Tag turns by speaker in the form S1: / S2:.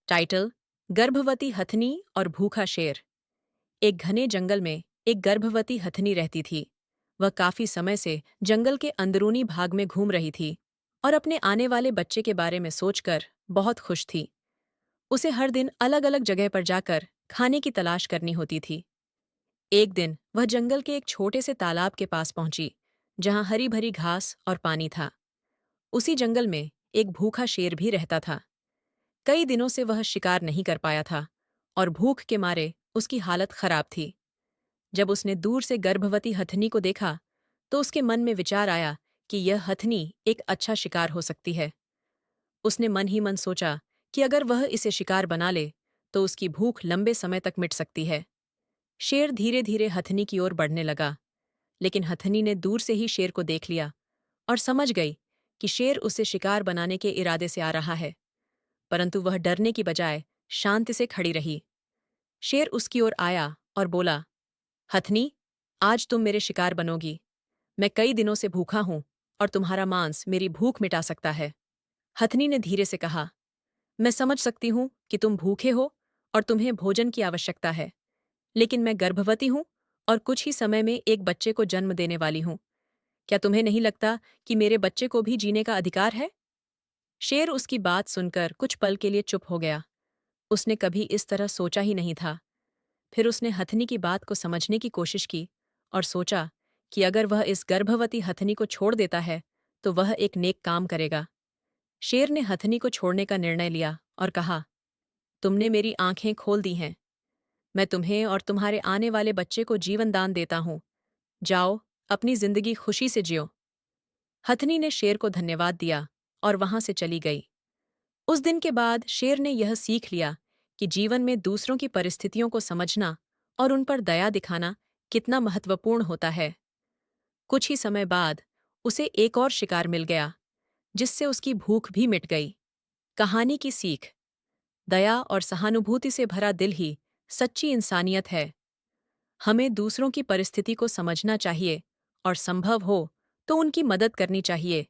S1: Title: गर्भवती हथनी और भूखा शेर। एक घने जंगल में एक गर्भवती हथनी रहती थी। वह काफी समय से जंगल के अंदरूनी भाग में घूम रही थी और अपने आने वाले बच्चे के बारे में सोचकर बहुत खुश थी। उसे हर दिन अलग अलग जगह पर जाकर खाने की तलाश करनी होती थी। एक दिन वह जंगल के एक छोटे से तालाब के पास पहुंची, जहां हरी भरी घास और पानी था। उसी जंगल में एक भूखा शेर भी रहता था। कई दिनों से वह शिकार नहीं कर पाया था और भूख के मारे उसकी हालत खराब थी। जब उसने दूर से गर्भवती हथनी को देखा, तो उसके मन में विचार आया कि यह हथनी एक अच्छा शिकार हो सकती है। उसने मन ही मन सोचा कि अगर वह इसे शिकार बना ले, तो उसकी भूख लंबे समय तक मिट सकती है। शेर धीरे धीरे हथनी की ओर बढ़ने लगा, लेकिन हथनी ने दूर से ही शेर को देख लिया और समझ गई कि शेर उसे शिकार बनाने के इरादे से आ रहा है। परंतु वह डरने की बजाय शांति से खड़ी रही। शेर उसकी ओर आया और बोला, हथनी, आज तुम मेरे शिकार बनोगी। मैं कई दिनों से भूखा हूं और तुम्हारा मांस मेरी भूख मिटा सकता है। हथनी ने धीरे से कहा, मैं समझ सकती हूं कि तुम भूखे हो और तुम्हें भोजन की आवश्यकता है, लेकिन मैं गर्भवती हूं और कुछ ही समय में एक बच्चे को जन्म देने वाली हूं। क्या तुम्हें नहीं लगता कि मेरे बच्चे को भी जीने का अधिकार है? शेर उसकी बात सुनकर कुछ पल के लिए चुप हो गया। उसने कभी इस तरह सोचा ही नहीं था। फिर उसने हथनी की बात को समझने की कोशिश की और सोचा कि अगर वह इस गर्भवती हथनी को छोड़ देता है, तो वह एक नेक काम करेगा। शेर ने हथनी को छोड़ने का निर्णय लिया और कहा, तुमने मेरी आंखें खोल दी हैं। मैं तुम्हें और तुम्हारे आने वाले बच्चे को जीवन दान देता हूं। जाओ, अपनी जिंदगी खुशी से जियो। हथनी ने शेर को धन्यवाद दिया और वहां से चली गई। उस दिन के बाद शेर ने यह सीख लिया कि जीवन में दूसरों की परिस्थितियों को समझना और उन पर दया दिखाना कितना महत्वपूर्ण होता है। कुछ ही समय बाद उसे एक और शिकार मिल गया, जिससे उसकी भूख भी मिट गई। कहानी की सीख: दया और सहानुभूति से भरा दिल ही सच्ची इंसानियत है। हमें दूसरों की परिस्थिति को समझना चाहिए और संभव हो तो उनकी मदद करनी चाहिए।